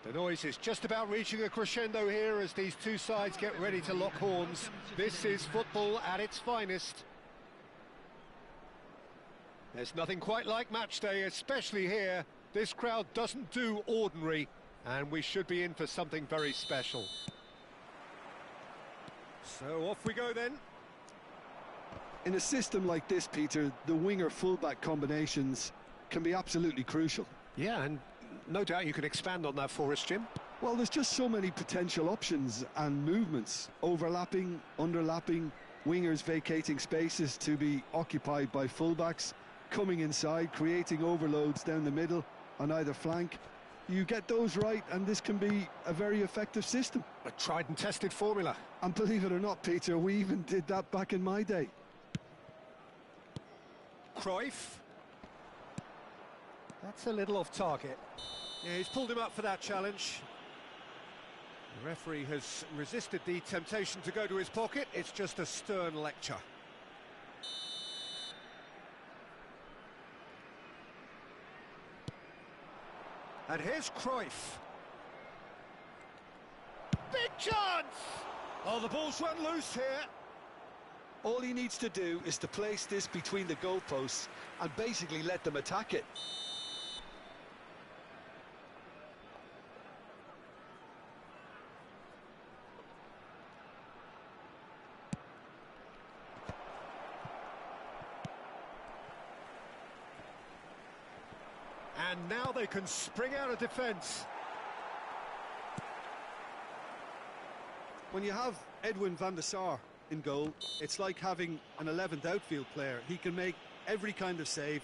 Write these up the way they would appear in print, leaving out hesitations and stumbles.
The noise is just about reaching a crescendo here as these two sides get ready to lock horns. This is football at its finest. There's nothing quite like match day, especially here. This crowd doesn't do ordinary, and we should be in for something very special. So off we go then. In a system like this, Peter, the winger-fullback combinations can be absolutely crucial. Yeah, and no doubt you can expand on that for us, Jim. Well, there's just so many potential options and movements. Overlapping, underlapping, wingers vacating spaces to be occupied by fullbacks, coming inside, creating overloads down the middle on either flank. You get those right and this can be a very effective system. A tried and tested formula. And believe it or not, Peter, we even did that back in my day. Cruyff. That's a little off target. Yeah, he's pulled him up for that challenge. The referee has resisted the temptation to go to his pocket. It's just a stern lecture. And here's Cruyff. Big chance! Oh, the ball's run loose here. All he needs to do is to place this between the goalposts and basically let them attack it. And now they can spring out of defence. When you have Edwin van der Sar in goal, it's like having an 11th outfield player. He can make every kind of save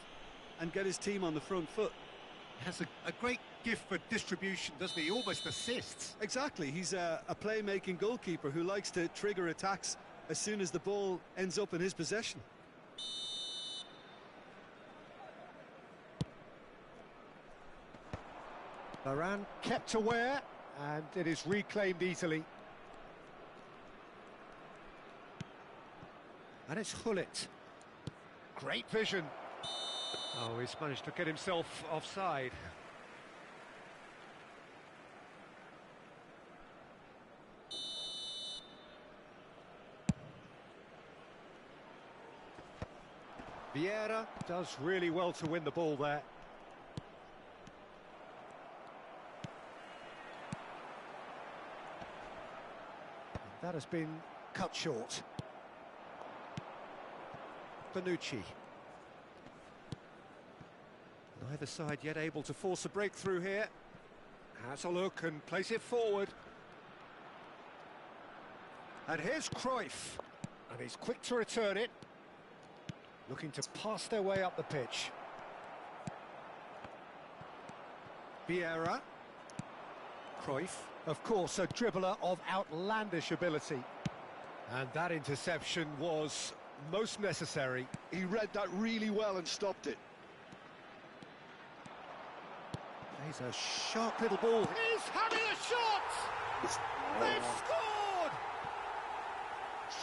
and get his team on the front foot. He has a great gift for distribution, doesn't he? He almost assists. Exactly, he's a playmaking goalkeeper who likes to trigger attacks as soon as the ball ends up in his possession. Varane kept aware, and it is reclaimed easily. And it's Hullet. Great vision. Oh, he's managed to get himself offside. Vieira does really well to win the ball there. That has been cut short. Bonucci. Neither side yet able to force a breakthrough here. Has a look and place it forward. And here's Cruyff. And he's quick to return it. Looking to pass their way up the pitch. Vieira. Cruyff, of course, a dribbler of outlandish ability. And that interception was most necessary. He read that really well and stopped it. He's a sharp little ball. He's having a shot! They've scored!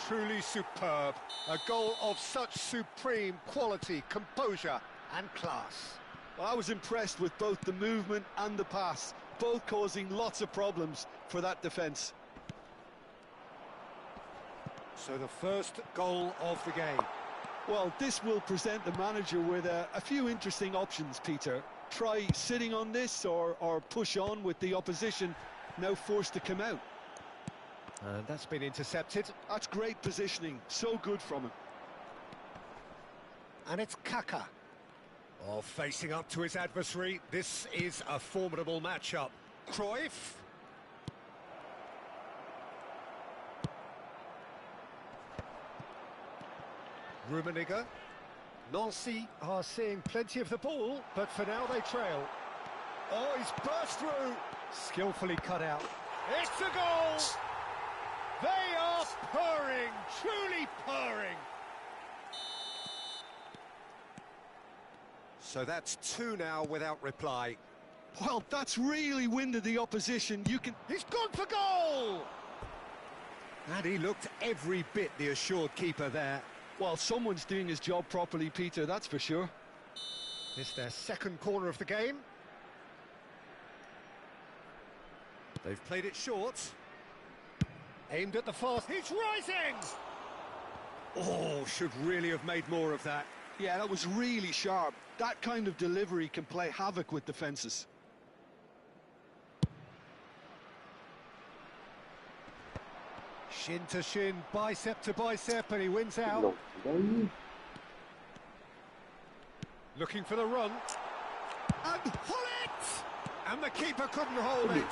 Truly superb. A goal of such supreme quality, composure and class. Well, I was impressed with both the movement and the pass, both causing lots of problems for that defence. So the first goal of the game. Well, this will present the manager with a few interesting options, Peter. Try sitting on this or push on with the opposition now forced to come out. And that's been intercepted. That's great positioning, so good from him. And it's Kaka. Oh, facing up to his adversary, this is a formidable matchup. Cruyff. Rummenigge. Nancy are seeing plenty of the ball, but for now they trail. Oh, he's burst through. Skillfully cut out. It's a goal! They are purring, truly purring. So that's two now without reply. Well, that's really winded the opposition. He's gone for goal! And he looked every bit the assured keeper there. Well, someone's doing his job properly, Peter, that's for sure. It's their second corner of the game. They've played it short. Aimed at the fast. He's rising! Oh, should really have made more of that. Yeah, that was really sharp. That kind of delivery can play havoc with defences. Shin to shin, bicep to bicep, and he wins out. Looking for the run. And pull it! And the keeper couldn't hold it.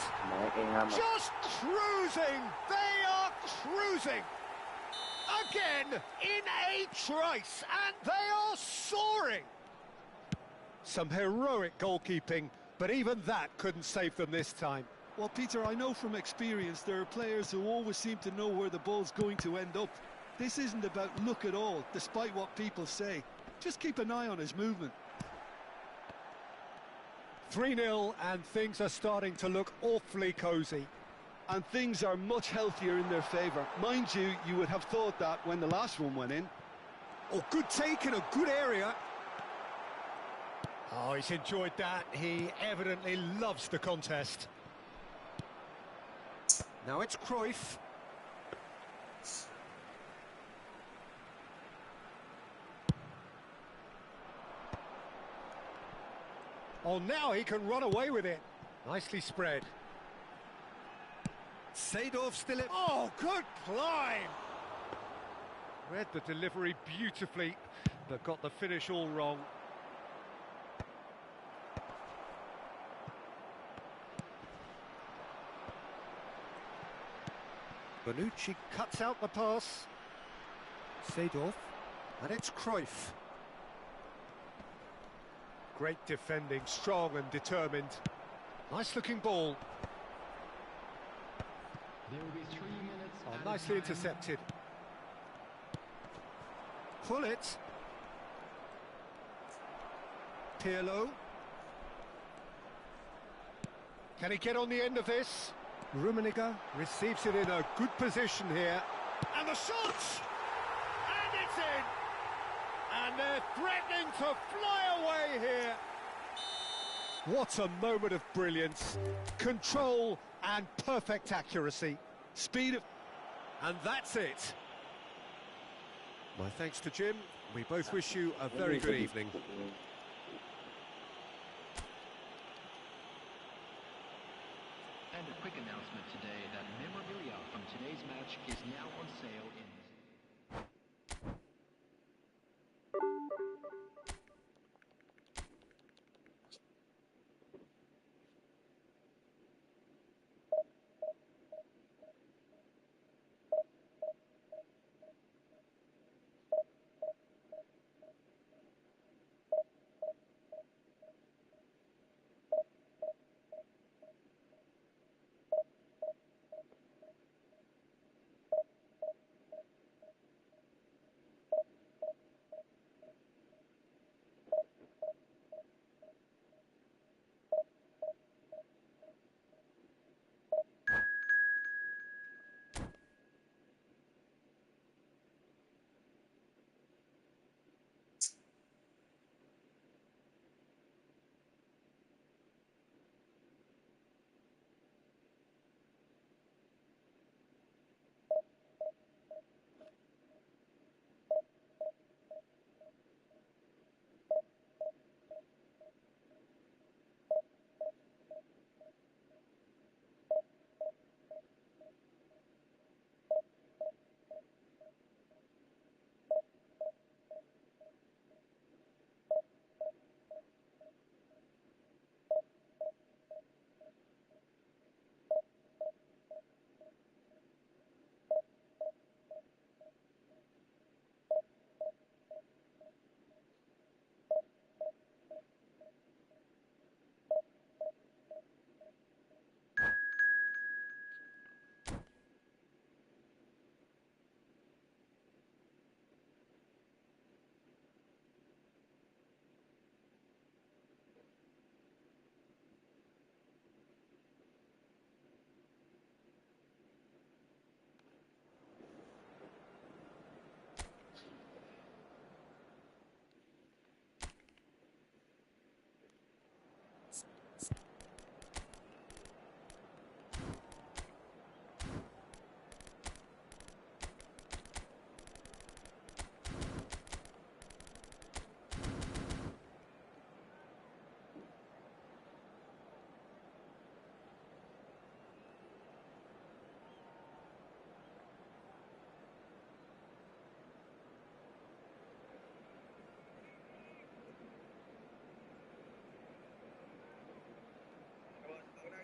Just cruising! They are cruising! Again, in a trice, and they are soaring! Some heroic goalkeeping, but even that couldn't save them this time. Well, Peter, I know from experience there are players who always seem to know where the ball's going to end up. This isn't about luck at all, despite what people say. Just keep an eye on his movement. 3-0, and things are starting to look awfully cosy. And things are much healthier in their favour. Mind you, you would have thought that when the last one went in. Oh, good take in a good area. Oh, he's enjoyed that. He evidently loves the contest. Now it's Cruyff. Oh, now he can run away with it. Nicely spread. Seedorf still in. Oh, good climb! Read the delivery beautifully, but got the finish all wrong. Bonucci cuts out the pass. Seedorf, and it's Cruyff. Great defending, strong and determined. Nice looking ball. There will be 3 minutes. Oh, nicely intercepted. Pull it. Pirlo. Can he get on the end of this? Rummenigge receives it in a good position here. And the shot! And it's in! And they're threatening to fly away here. What a moment of brilliance. Control and perfect accuracy. Speed of... And that's it. My thanks to Jim. We both wish you a very good evening. And a quick announcement today that memorabilia from today's match is now on sale in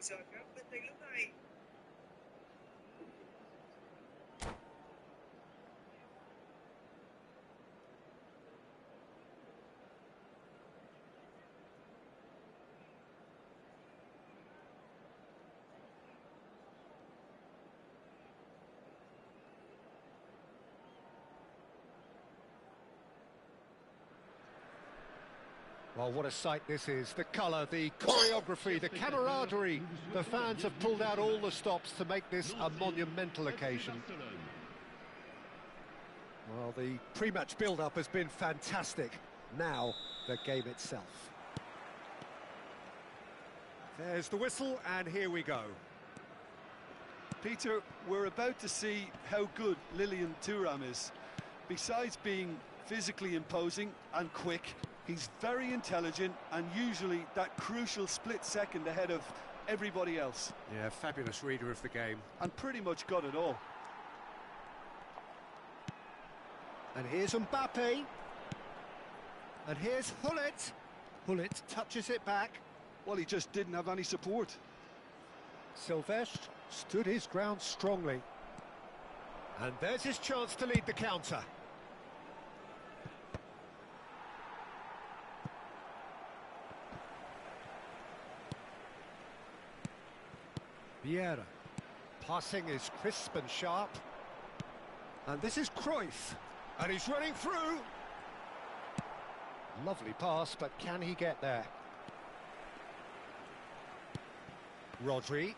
giờ các bên tay lúc này. Well, what a sight this is. The colour, the choreography, the camaraderie. The fans have pulled out all the stops to make this a monumental occasion. Well, the pre-match build-up has been fantastic. Now, the game itself. There's the whistle, and here we go. Peter, we're about to see how good Lilian Thuram is. Besides being physically imposing and quick, he's very intelligent and usually that crucial split second ahead of everybody else. Yeah, fabulous reader of the game. And pretty much got it all. And here's Mbappe. And here's Hullet. Hullet touches it back. Well, he just didn't have any support. Silvestre stood his ground strongly. And there's his chance to lead the counter. Vieira. Passing is crisp and sharp. And this is Cruyff. And he's running through. Lovely pass, but can he get there? Rodri.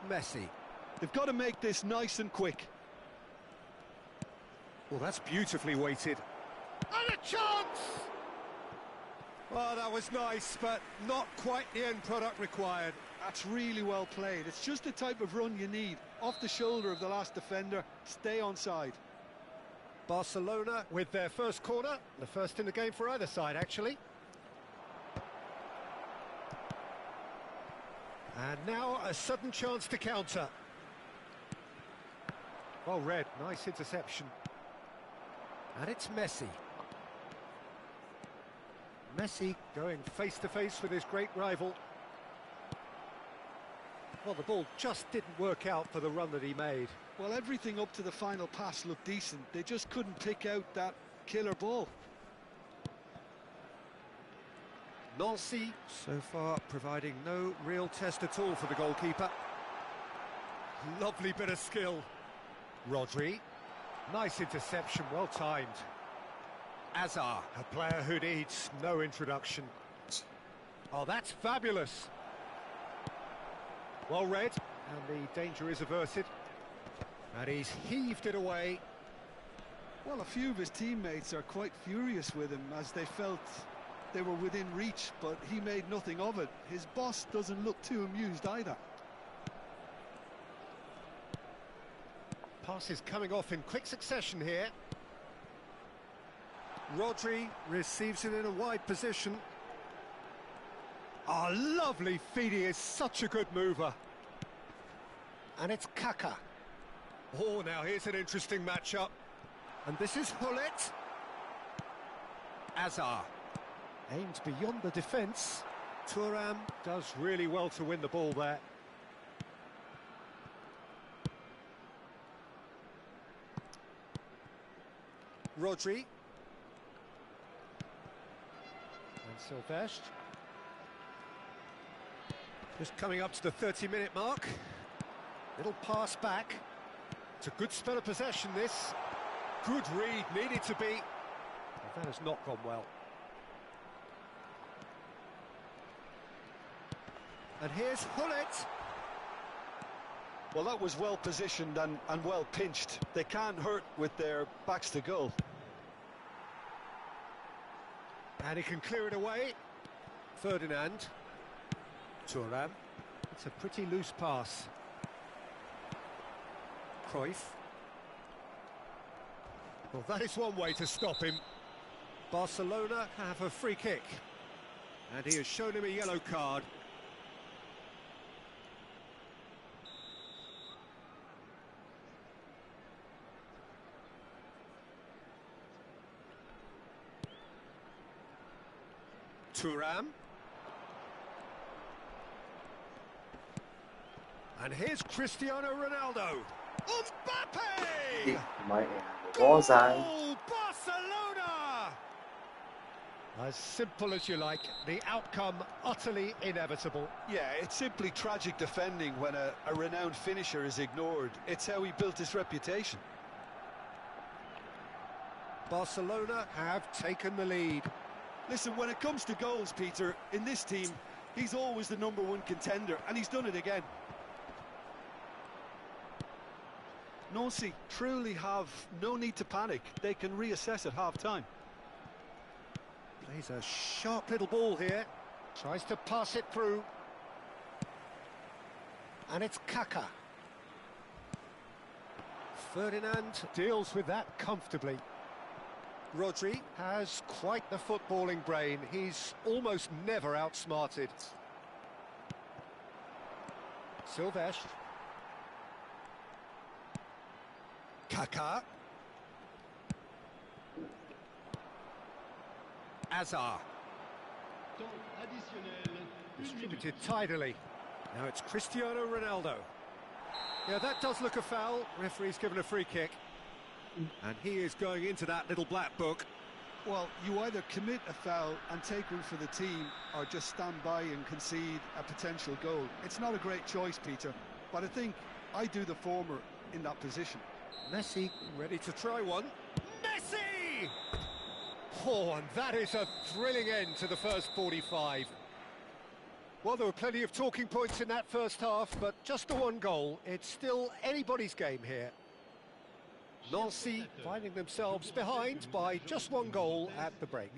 Messi. They've got to make this nice and quick. Well, that's beautifully weighted. And a chance! Well, that was nice, but not quite the end product required. That's really well played. It's just the type of run you need. Off the shoulder of the last defender, stay onside. Barcelona with their first corner, the first in the game for either side, actually. And now a sudden chance to counter. Well read, nice interception. And it's Messi. Messi going face-to-face with his great rival. Well, the ball just didn't work out for the run that he made. Well, everything up to the final pass looked decent. They just couldn't pick out that killer ball. Nancy, so far, providing no real test at all for the goalkeeper. Lovely bit of skill. Rodri. Nice interception, well timed. Azar, a player who needs no introduction. Oh, that's fabulous. Well read, and the danger is averted. And he's heaved it away. Well, a few of his teammates are quite furious with him as they felt they were within reach, but he made nothing of it. His boss doesn't look too amused either. Passes coming off in quick succession here. Rodri receives it in a wide position. Oh, lovely feed, he is such a good mover. And it's Kaka. Oh, now here's an interesting matchup. And this is Hullet. Azar. Aimed beyond the defence. Thuram does really well to win the ball there. Rodri. And Silvestre. Just coming up to the 30-minute mark. Little pass back. It's a good spell of possession, this. Good read, needed to be. But that has not gone well. And here's Hullet. Well, that was well positioned and well pinched. They can't hurt with their backs to goal. And he can clear it away. Ferdinand. Thuram. It's a pretty loose pass. Cruyff. Well, that is one way to stop him. Barcelona have a free kick. And he has shown him a yellow card. Thuram. And here's Cristiano Ronaldo. Mbappe! Bỏ dài. Goal! Barcelona! As simple as you like, the outcome utterly inevitable. Yeah, it's simply tragic defending when a renowned finisher is ignored. It's how he built his reputation. Barcelona have taken the lead. Listen, when it comes to goals, Peter, in this team, he's always the #1 contender, and he's done it again. Nancy truly have no need to panic. They can reassess at half-time. Plays a sharp little ball here. Tries to pass it through. And it's Kaka. Ferdinand deals with that comfortably. Rodri has quite the footballing brain. He's almost never outsmarted. Silvestre. Kaka. Azar. Distributed tidily. Now it's Cristiano Ronaldo. Yeah, that does look a foul. Referee's given a free kick. And he is going into that little black book. Well, you either commit a foul and take one for the team, or just stand by and concede a potential goal. It's not a great choice, Peter, but I think I do the former in that position. Messi ready to try one. Messi! Oh, and that is a thrilling end to the first 45. Well, there were plenty of talking points in that first half, but just the one goal. It's still anybody's game here. Nancy finding themselves behind by just one goal at the break.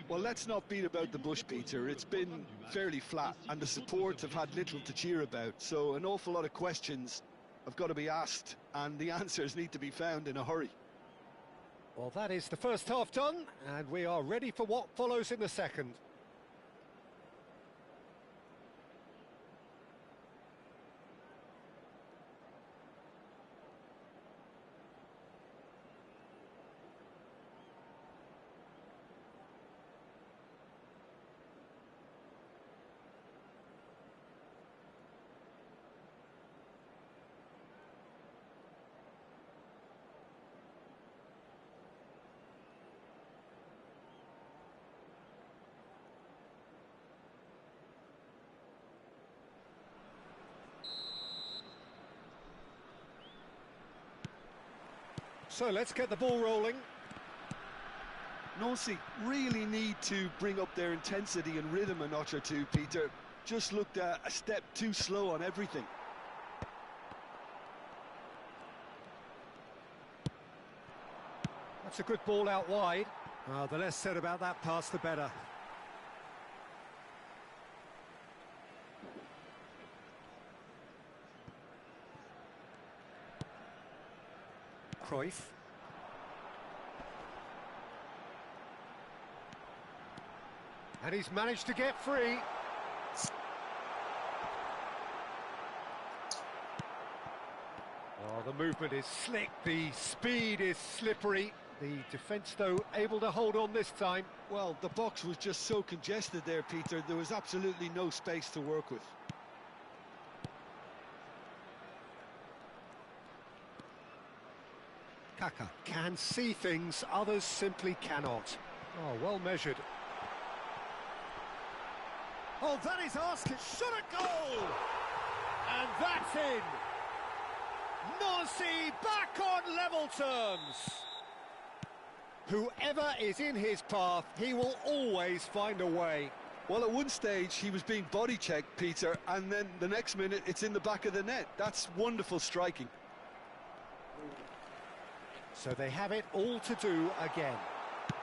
Well, let's not beat about the bush, Peter. It's been fairly flat, and the support have had little to cheer about, so an awful lot of questions have got to be asked, and the answers need to be found in a hurry. Well, that is the first half done, and we are ready for what follows in the second. So let's get the ball rolling. Nancy really need to bring up their intensity and rhythm a notch or two, Peter. Just looked a step too slow on everything. That's a good ball out wide. The less said about that pass, the better. Cruyff. And he's managed to get free. Oh, the movement is slick, the speed is slippery. The defence, though, able to hold on this time. Well, the box was just so congested there, Peter. There was absolutely no space to work with. Kaka can see things others simply cannot. Oh, well measured. Oh, that is asking. Shot a goal! And that's in. Nancy back on level terms. Whoever is in his path, he will always find a way. Well, at one stage, he was being body-checked, Peter, and then the next minute, it's in the back of the net. That's wonderful striking. So they have it all to do again.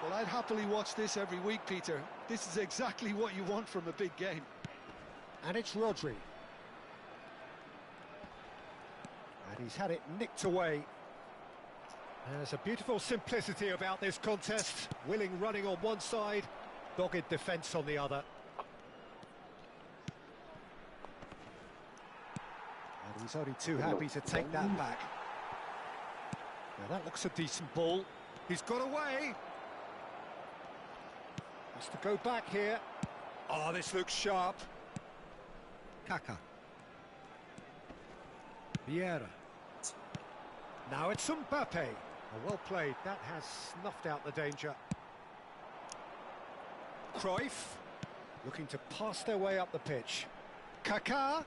Well, I'd happily watch this every week, Peter. This is exactly what you want from a big game. And it's Rodri. And he's had it nicked away. There's a beautiful simplicity about this contest. Willing running on one side, dogged defence on the other. And he's only too happy to take that back. Now that looks a decent ball. He's got away. Has to go back here. Oh, this looks sharp. Kaka. Vieira. Now it's Mbappe. Oh, well played. That has snuffed out the danger. Cruyff. Looking to pass their way up the pitch. Kaká.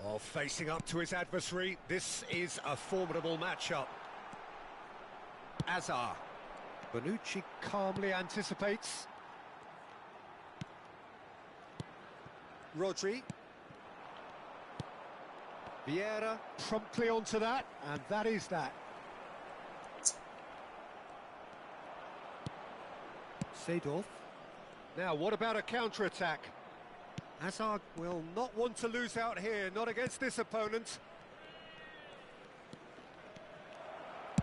Oh, facing up to his adversary. This is a formidable matchup. Azar. Bonucci calmly anticipates. Rodri. Vieira promptly onto that, and that is that. Seedorf. Now, what about a counter-attack? Hazard will not want to lose out here, not against this opponent.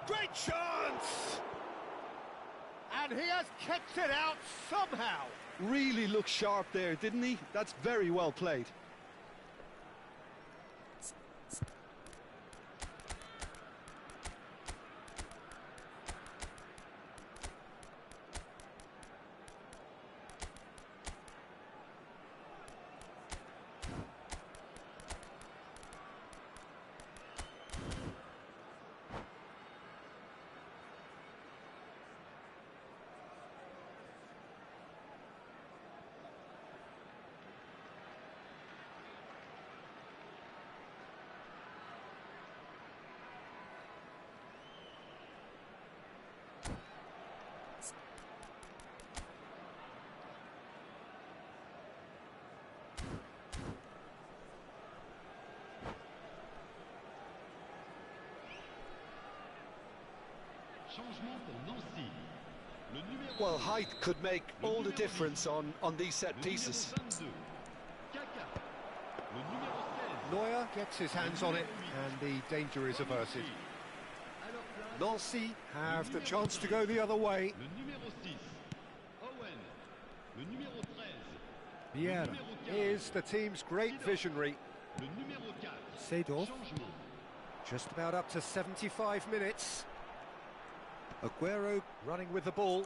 Great chance! And he has kept it out somehow. Really looked sharp there, didn't he? That's very well played. Well, height could make all the difference on these set pieces. Neuer gets his hands on it, and the danger is averted. Nancy have the chance to go the other way. Vieira is the team's great visionary. Seedorf, just about up to 75 minutes. Aguero running with the ball.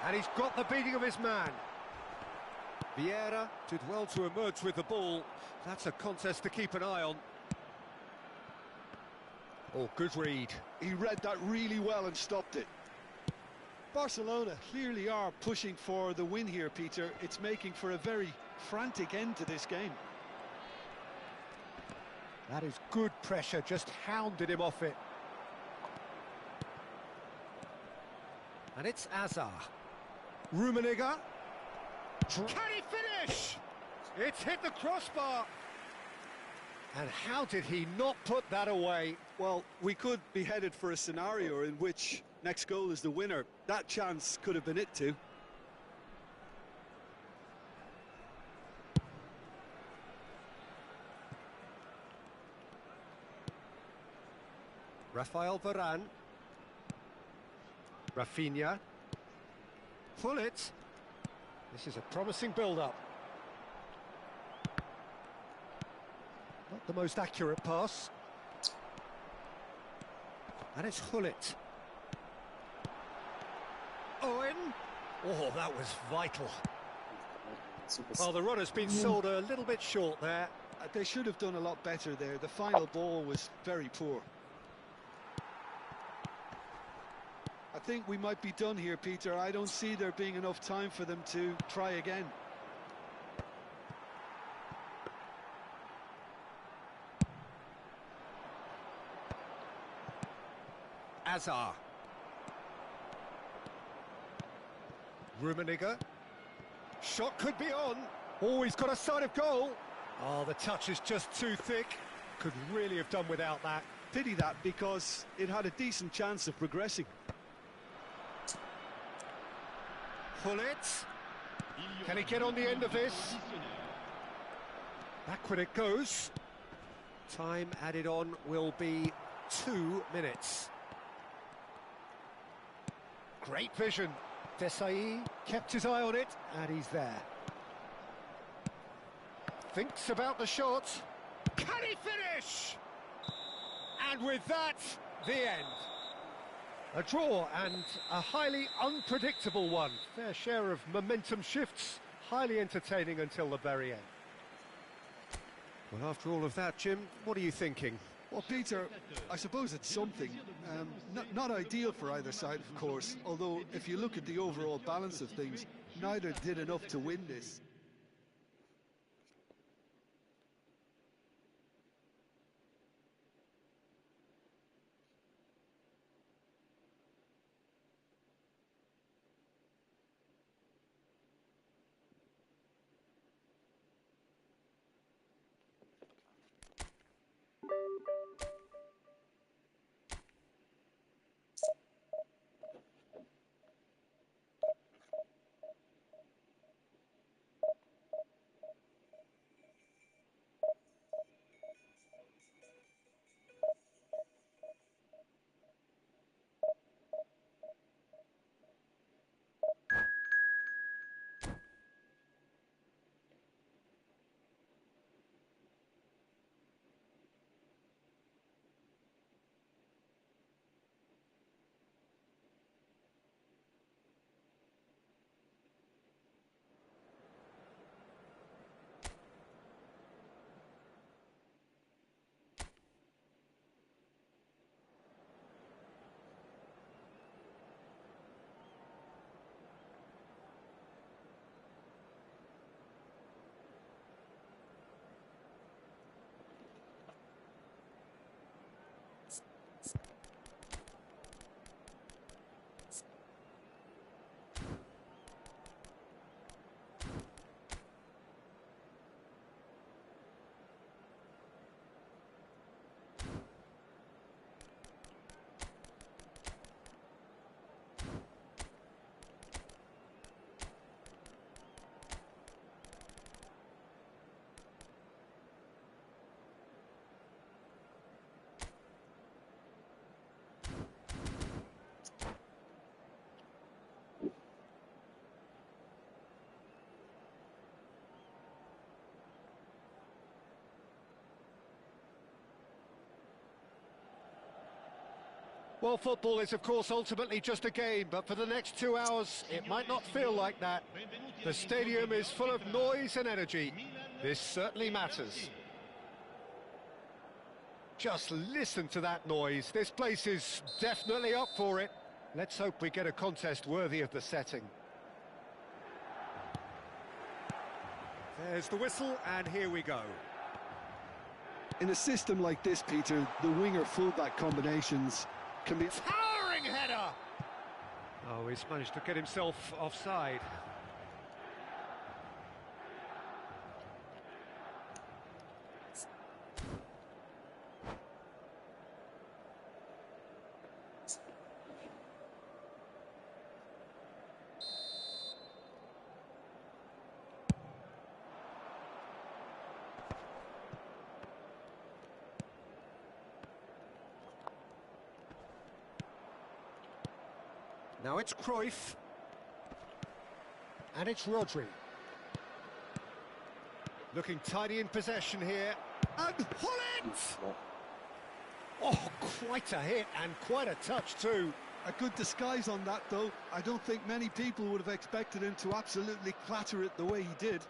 And he's got the beating of his man. Vieira did well to emerge with the ball. That's a contest to keep an eye on. Oh, good read. He read that really well and stopped it. Barcelona clearly are pushing for the win here, Peter. It's making for a very frantic end to this game. That is good pressure, just hounded him off it. And it's Azar. Rummenigge. Can he finish? It's hit the crossbar. And how did he not put that away? Well, we could be headed for a scenario in which next goal is the winner. That chance could have been it too. Rafael Varane. Rafinha. Pullet. This is a promising build-up. Not the most accurate pass. And it's Hullet. Owen. Oh, that was vital. Well, the run has been sold a little bit short there. They should have done a lot better there. The final ball was very poor. I think we might be done here, Peter. I don't see there being enough time for them to try again. Azar. Rummenigge. Shot could be on. Oh, he's got a sight of goal. Oh, the touch is just too thick. Could really have done without that. Pity that, because it had a decent chance of progressing. Hullet. Can he get on the end of this? Backward it goes. Time added on will be 2 minutes. Great vision. Desai kept his eye on it, and he's there. Thinks about the shot. Can he finish? And with that, the end. A draw and a highly unpredictable one. Fair share of momentum shifts, highly entertaining until the very end. Well, after all of that, Jim, what are you thinking? Well, Peter, I suppose it's something. Not ideal for either side, of course, although if you look at the overall balance of things, neither did enough to win this. Well, football is, of course, ultimately just a game, but for the next 2 hours, it might not feel like that. The stadium is full of noise and energy. This certainly matters. Just listen to that noise. This place is definitely up for it. Let's hope we get a contest worthy of the setting. There's the whistle, and here we go. In a system like this, Peter, the winger-fullback combinations can be... Towering header! Oh, he's managed to get himself offside. Now it's Cruyff. And it's Rodri. Looking tidy in possession here. And Hullet! Oh, quite a hit and quite a touch too. A good disguise on that, though. I don't think many people would have expected him to absolutely clatter it the way he did.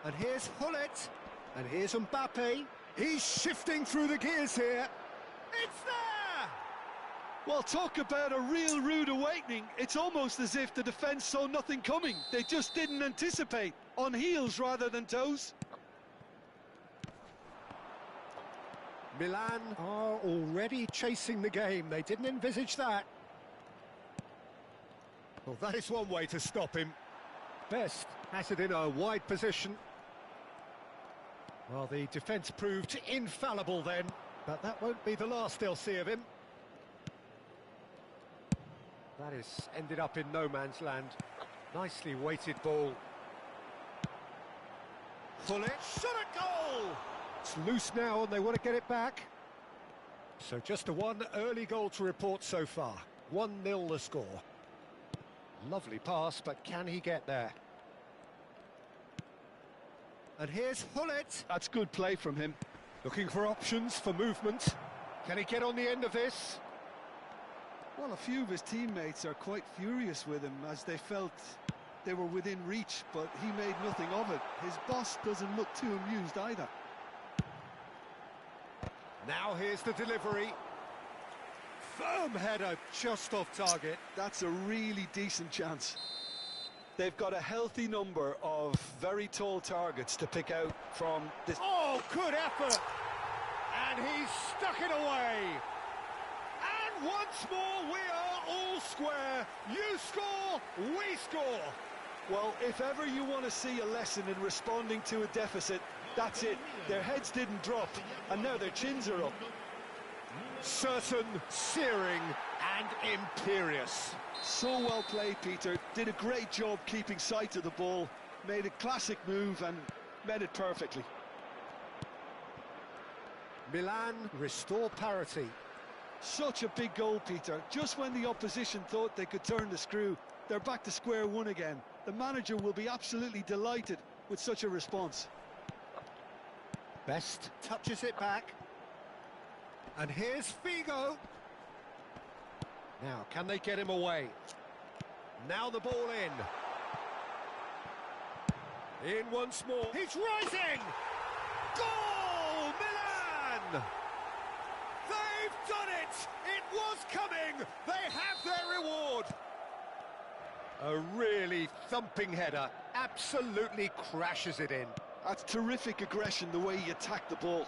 And here's Hullet. And here's Mbappe. He's shifting through the gears here. It's there! Well, talk about a real rude awakening. It's almost as if the defence saw nothing coming. They just didn't anticipate. On heels rather than toes. Milan are already chasing the game. They didn't envisage that. Well, that is one way to stop him. Best has it in a wide position. Well, the defence proved infallible then, but that won't be the last they'll see of him. That has ended up in no man's land. Nicely weighted ball. Hullet, shot a goal! It's loose now and they want to get it back. So just a one early goal to report so far. 1-0 the score. Lovely pass, but can he get there? And here's Hullet. That's good play from him. Looking for options for movement. Can he get on the end of this? Well, a few of his teammates are quite furious with him as they felt they were within reach, but he made nothing of it. His boss doesn't look too amused either. Now here's the delivery. Firm header, just off target. That's a really decent chance. They've got a healthy number of very tall targets to pick out from this. Oh, good effort! And he's stuck it away. And once more, we are all square. You score, we score. Well, if ever you want to see a lesson in responding to a deficit, that's it. Their heads didn't drop, and now their chins are up. Certain, searing, and imperious. So well played, Peter. Did a great job keeping sight of the ball. Made a classic move and met it perfectly. Milan restore parity. Such a big goal, Peter. Just when the opposition thought they could turn the screw, they're back to square one again. The manager will be absolutely delighted with such a response. Best touches it back. And here's Figo. Now, can they get him away? Now the ball in. In once more. He's rising! Goal! Milan! They've done it! It was coming! They have their reward! A really thumping header. Absolutely crashes it in. That's terrific aggression, the way he attacked the ball.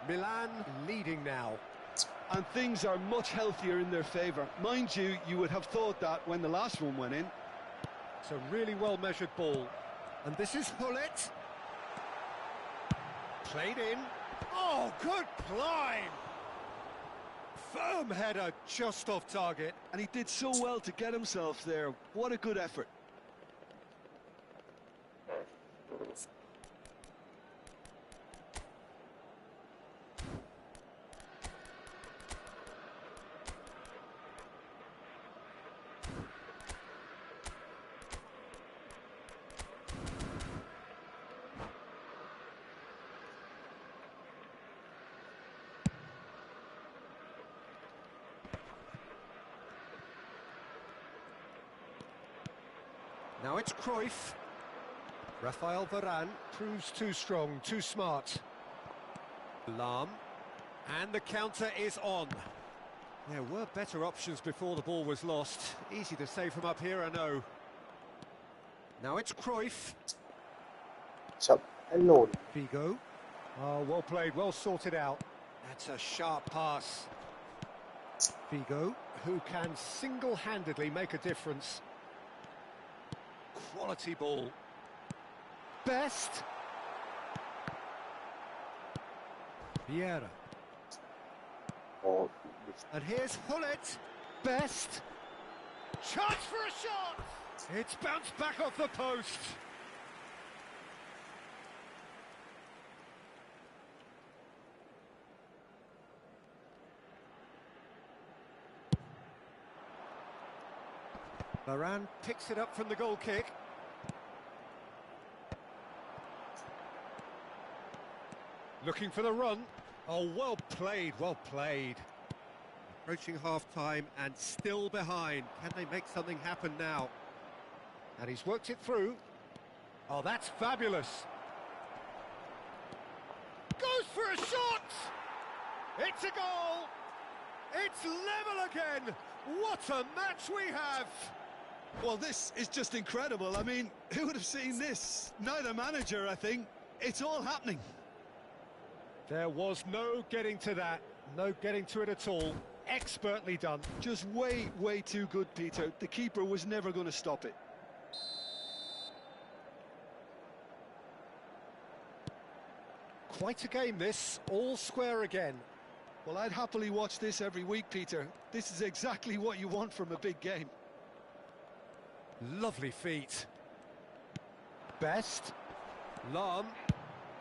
Milan leading now. And things are much healthier in their favour. Mind you, you would have thought that when the last one went in. It's a really well-measured ball. And this is Hullet. Played in. Oh, good climb! Firm header, just off target. And he did so well to get himself there. What a good effort. Now it's Cruyff. Rafael Varane proves too strong, too smart. Lahm. And the counter is on. There were better options before the ball was lost. Easy to say from up here, I know. Now it's Cruyff. Chậm alone. Figo. Oh, well played, well sorted out. That's a sharp pass. Figo, who can single-handedly make a difference. Quality ball. Best. Vieira. Oh, And here's Hullet. Best. Chance for a shot. It's bounced back off the post. Varane picks it up from the goal kick. Looking for the run. Oh, well played, well played. Approaching half-time and still behind. Can they make something happen now? And he's worked it through. Oh, that's fabulous. Goes for a shot! It's a goal! It's level again! What a match we have! Well, this is just incredible. I mean, who would have seen this? Neither manager, I think. It's all happening. There was no getting to that. No getting to it at all. Expertly done. Just way, way too good, Peter. The keeper was never going to stop it. Quite a game this, all square again. Well, I'd happily watch this every week, Peter. This is exactly what you want from a big game. Lovely feet. Best. Lahm.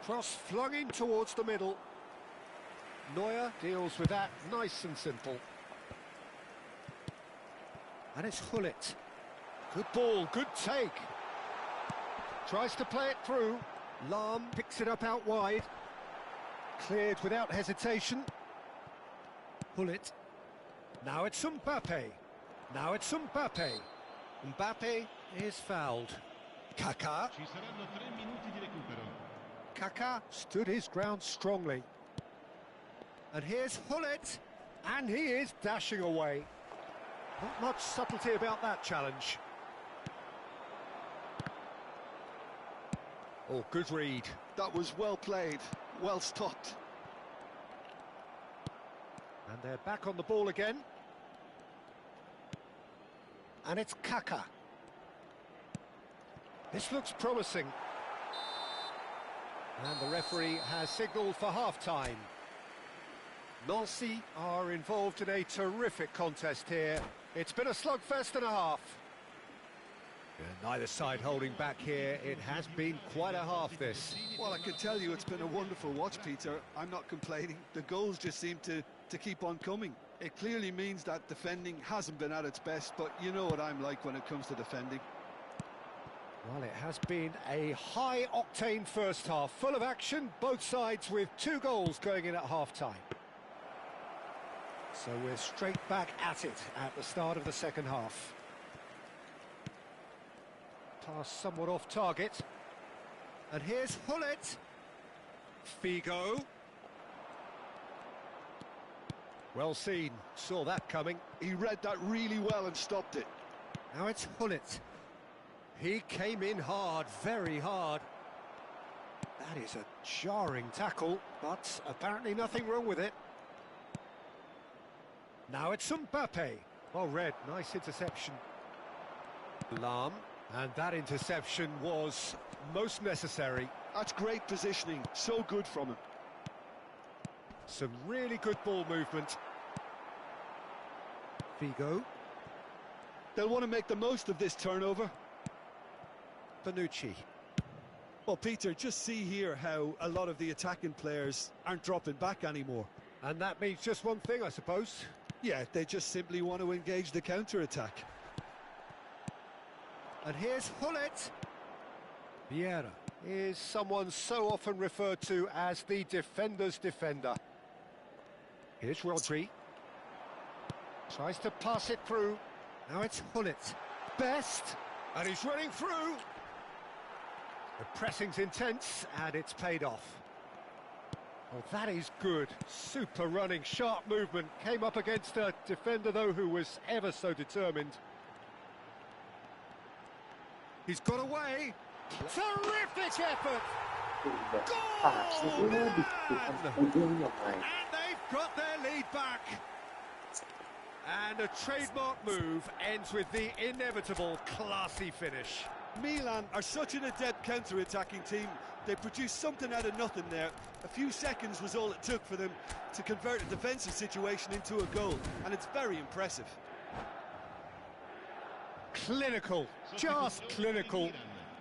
Cross flung in towards the middle. Neuer deals with that nice and simple. And it's Hullet. Good ball, good take. Tries to play it through. Lahm picks it up out wide. Cleared without hesitation. Pull it. Now it's Mbappe. Now it's Mbappe. Mbappe is fouled. Kaká. Ci saranno 3 minuti di recupero. Kaká stood his ground strongly. And here's Hullet. And he is dashing away. Not much subtlety about that challenge. Oh, good read. That was well played, well stopped. And they're back on the ball again. And it's Kaká. This looks promising. And the referee has signalled for half-time. Nancy are involved in a terrific contest here. It's been a slugfest and a half. Neither side holding back here. It has been quite a half, this. Well, I can tell you it's been a wonderful watch, Peter. I'm not complaining. The goals just seem to keep on coming. It clearly means that defending hasn't been at its best, but you know what I'm like when it comes to defending. Well, it has been a high-octane first half, full of action, both sides with 2 goals going in at half-time. So we're straight back at it at the start of the second half. Pass somewhat off target. And here's Hullet. Figo. Well seen, saw that coming. He read that really well and stopped it. Now it's Hullet. He came in hard, very hard. That is a jarring tackle, but apparently nothing wrong with it. Now it's Mbappe. Well read, nice interception. Lam, and that interception was most necessary. That's great positioning, so good from him. Some really good ball movement. Figo. They'll want to make the most of this turnover. Bonucci. Well, Peter, just see here how a lot of the attacking players aren't dropping back anymore. And that means just one thing, I suppose. Yeah, they just simply want to engage the counter-attack. And here's Hullet. Vieira is someone so often referred to as the defender's defender. Here's Rodri. Tries to pass it through. Now it's Hullet. Best. And he's running through. The pressing's intense, and it's paid off. Well, that is good. Super running, sharp movement. Came up against a defender, though, who was ever so determined. He's got away. Terrific effort. Goal! Man! And they've got their lead back. And a trademark move ends with the inevitable classy finish. Milan are such an adept counter-attacking team. They produced something out of nothing there. A few seconds was all it took for them to convert a defensive situation into a goal, and it's very impressive. Clinical, just clinical.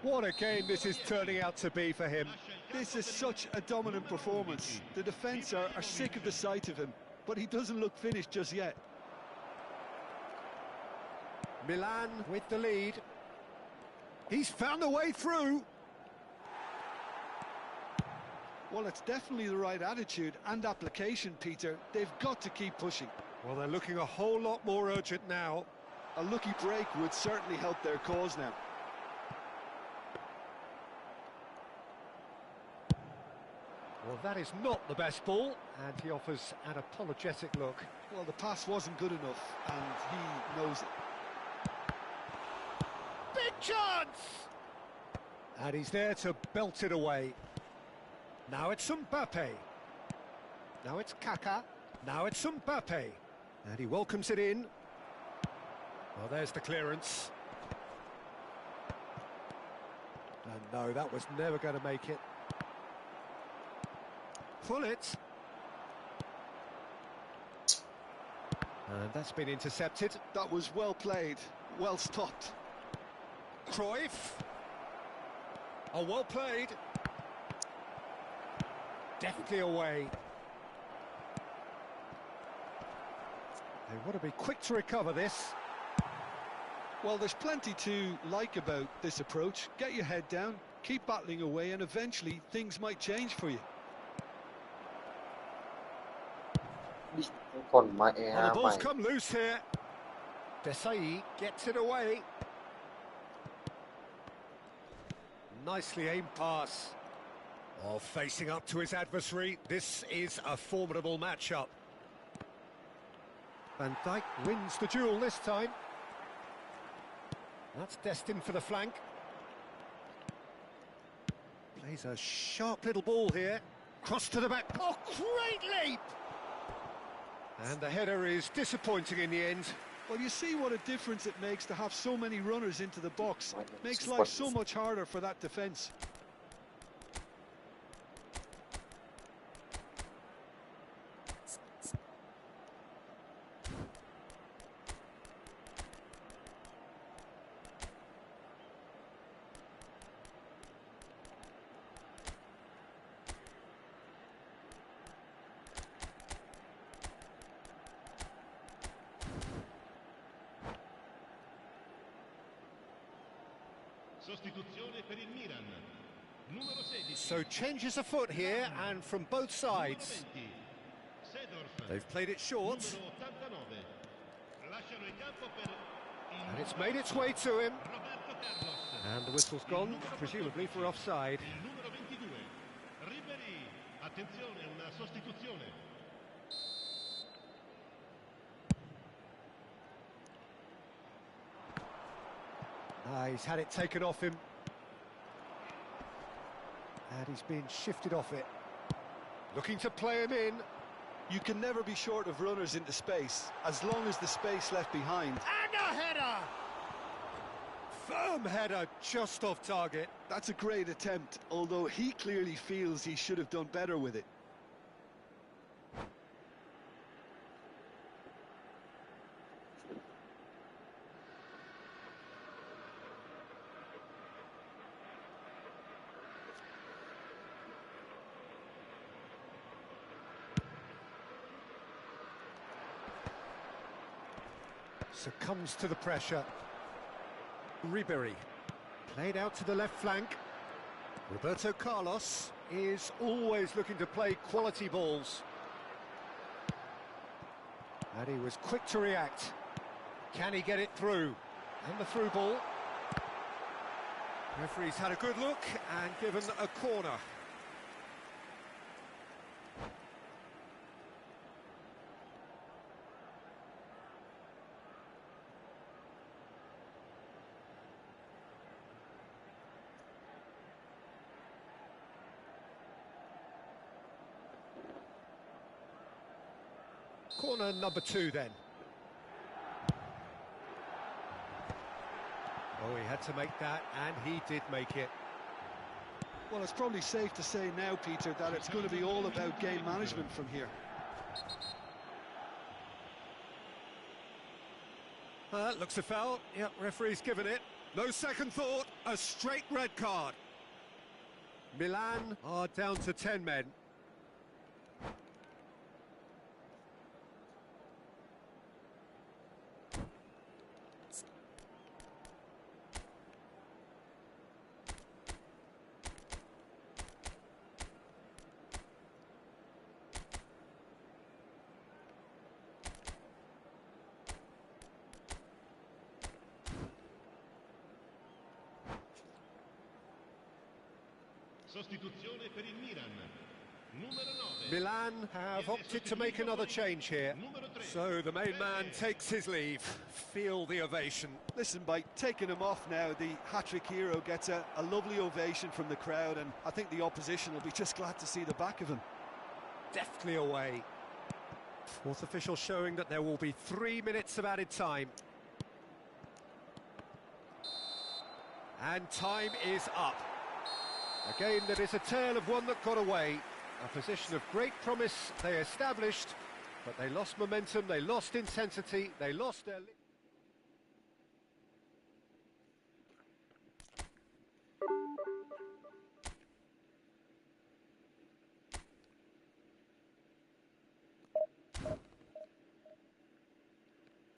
What a game this is turning out to be for him. This is such a dominant performance. The defence are sick of the sight of him, but he doesn't look finished just yet. Milan with the lead. He's found a way through. Well, it's definitely the right attitude and application, Peter. They've got to keep pushing. Well, they're looking a whole lot more urgent now. A lucky break would certainly help their cause now. Well, that is not the best ball, and he offers an apologetic look. Well, the pass wasn't good enough, and he knows it. Big chance! And he's there to belt it away. Now it's Mbappe. Now it's Kaká. Now it's Mbappe. And he welcomes it in. Well, there's the clearance. And no, that was never going to make it. Pull it. And that's been intercepted. That was well played, well stopped. Cruyff. Oh, well played. Definitely away. They want to be quick to recover this. Well, there's plenty to like about this approach. Get your head down, keep battling away, and eventually things might change for you. คนมาเอ Oh, the ใหม่ ball's come loose here. Desai gets it away. Nicely aimed pass. Oh, facing up to his adversary. This is a formidable matchup. Van Dijk wins the duel this time. That's destined for the flank. Plays a sharp little ball here. Cross to the back. Oh, great leap! And the header is disappointing in the end. Well, you see what a difference it makes to have so many runners into the box. Makes life so much harder for that defence. Sostituzione per il Milan. Numero 16. So changes afoot here and from both sides. Numero 20. Seedorf. They've played it short. Numero 89. Lasciano il campo per il And it's made its way to him. Roberto Carlos. And the whistle's gone, presumably for offside. Il numero 22. Ribery. Attenzione, una sostituzione. He's had it taken off him. And he's been shifted off it. Looking to play him in. You can never be short of runners into space, as long as the space left behind. And a header! Firm header, just off target. That's a great attempt, although he clearly feels he should have done better with it. Succumbs to the pressure. Ribery played out to the left flank. Roberto Carlos is always looking to play quality balls. And he was quick to react. Can he get it through? And the through ball. Referee's had a good look and given a corner. Corner number 2 then. Oh, he had to make that, and he did make it. Well, it's probably safe to say now, Peter, that it's going to be all about game management from here. Looks a foul. Yep, referee's given it. No second thought, a straight red card. Milan are down to 10 men. Sostituzione per il Milan. Numero 9. Milan have opted to make another change here. So the main man takes his leave. Feel the ovation. Listen, by taking him off now, the hat-trick hero gets a lovely ovation from the crowd, and I think the opposition will be just glad to see the back of him. Deftly away. Fourth official showing that there will be 3 minutes of added time. And time is up. A game that is a tale of one that got away. A position of great promise they established, but they lost momentum, they lost intensity, they lost their...